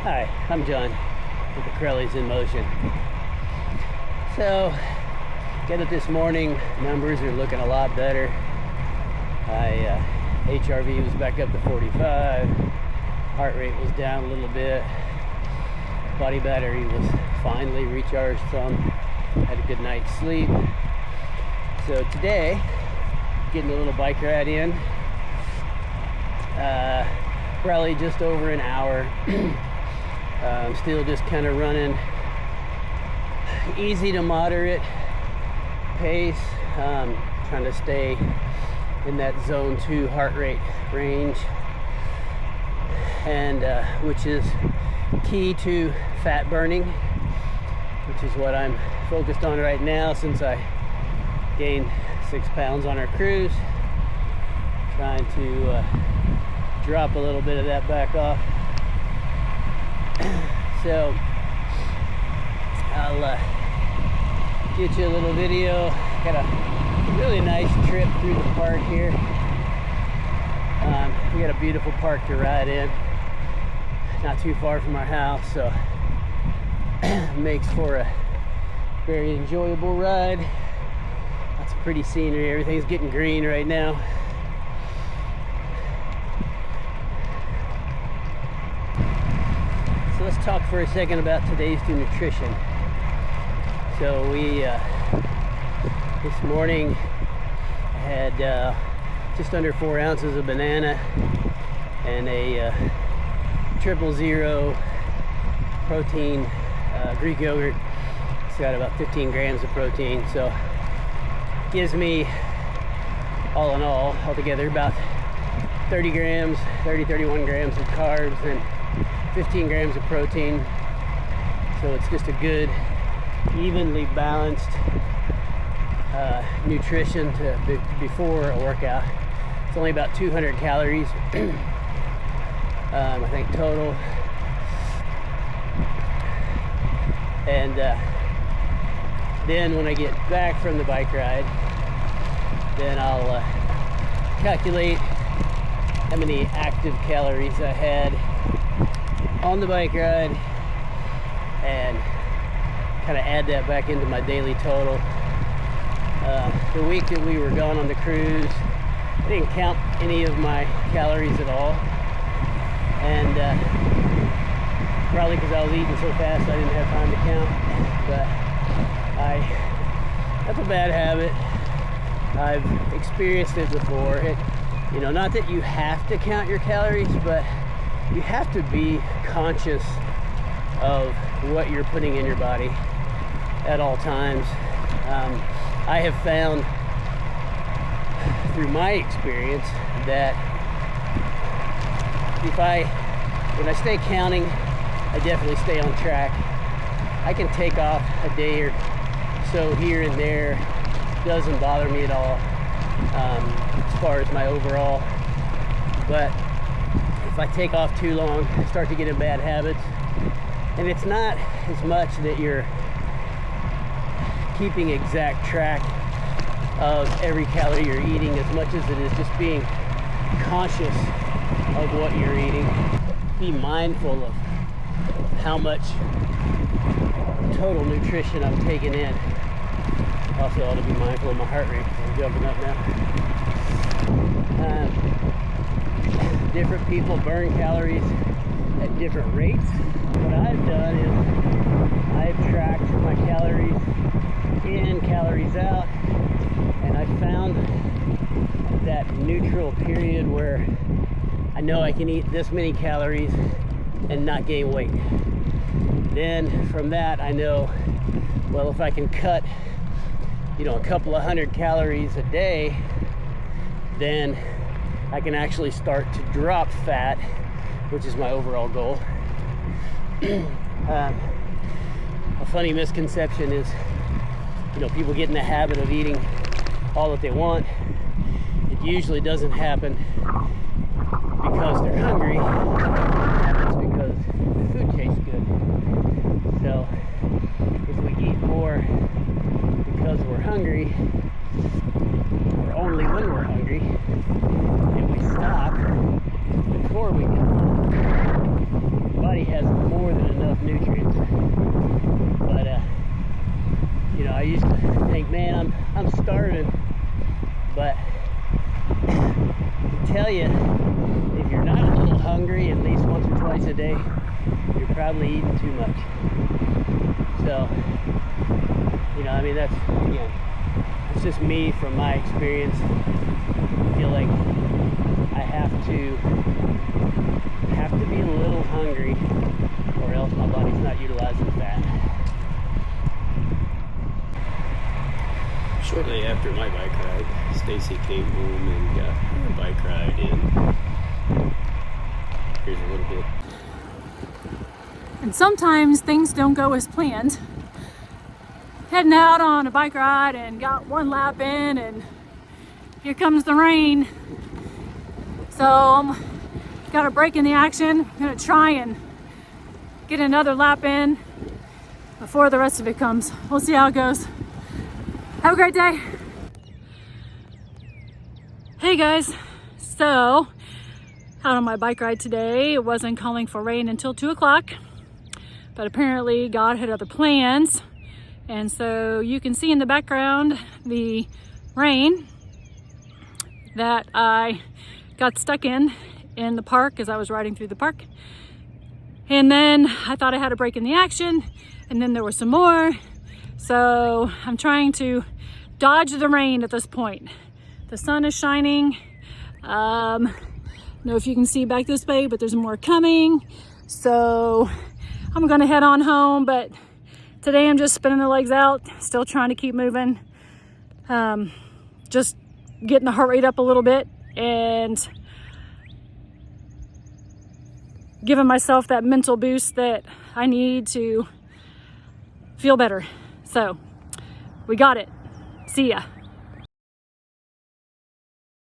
Hi, I'm John with the Crawleys in Motion. So, get it this morning, numbers are looking a lot better. HRV was back up to 45, heart rate was down a little bit, body battery was finally recharged some, had a good night's sleep. So today, getting a little bike ride in, probably just over an hour. I'm still just kind of running easy to moderate pace, trying to stay in that zone 2 heart rate range, and which is key to fat burning, which is what I'm focused on right now since I gained 6 pounds on our cruise. Trying to drop a little bit of that back off. So I'll get you a little video. Got a really nice trip through the park here. We got a beautiful park to ride in, not too far from our house, so makes for a very enjoyable ride. Lots of pretty scenery. Everything's getting green right now. So let's talk for a second about today's nutrition. So we this morning had just under 4 ounces of banana and a 000 protein Greek yogurt. It's got about 15 grams of protein, so gives me all in all altogether about 31 grams of carbs and 15 grams of protein. So it's just a good, evenly balanced nutrition before a workout. It's only about 200 calories, I think, total. And then when I get back from the bike ride, then I'll calculate how many active calories I had on the bike ride and kind of add that back into my daily total. The week that we were gone on the cruise, I didn't count any of my calories at all, and probably because I was eating so fast I didn't have time to count. But that's a bad habit. I've experienced it before. Not that you have to count your calories, but you have to be conscious of what you're putting in your body at all times. I have found through my experience that when I stay counting, I definitely stay on track. I can take off a day or so here and there. Doesn't bother me at all as far as my overall. But if I take off too long, I start to get in bad habits. And it's not as much that you're keeping exact track of every calorie you're eating as much as it is just being conscious of what you're eating. Be mindful of how much total nutrition I'm taking in. Also ought to be mindful of my heart rate because I'm jumping up now. Different people burn calories at different rates. What I've done is I've tracked my calories in, calories out, and I found that neutral period where I know I can eat this many calories and not gain weight. Then from that I know, well, if I can cut a couple of 100 calories a day, then I can actually start to drop fat, which is my overall goal. A funny misconception is, people get in the habit of eating all that they want. It usually doesn't happen because they're hungry. It happens because the food tastes good. So if we eat more because we're hungry, or only when we're hungry, and we stop before we get hungry, body has more than enough nutrients. But you know, I used to think, man, I'm starving, but I tell you, if you're not a little hungry at least once or twice a day, you're probably eating too much. So, you know, I mean, that's, again, it's just me from my experience. I feel like I have to be a little hungry, or else my body's not utilizing fat. Shortly after my bike ride, Stacy came home and got her bike ride in. Here's a little bit. And sometimes things don't go as planned. Heading out on a bike ride and got one lap in, and here comes the rain. So got a break in the action. I'm gonna try and get another lap in before the rest of it comes. We'll see how it goes. Have a great day. Hey guys, so out on my bike ride today. It wasn't calling for rain until 2 o'clock, but apparently God had other plans. And so you can see in the background the rain that I got stuck in the park as I was riding through the park. And then I thought I had a break in the action, and then there was some more. So I'm trying to dodge the rain at this point. The sun is shining. I don't know if you can see back this way, but there's more coming. So I'm gonna head on home, but today I'm just spinning the legs out, still trying to keep moving. Just getting the heart rate up a little bit and giving myself that mental boost that I need to feel better. So we got it. See ya.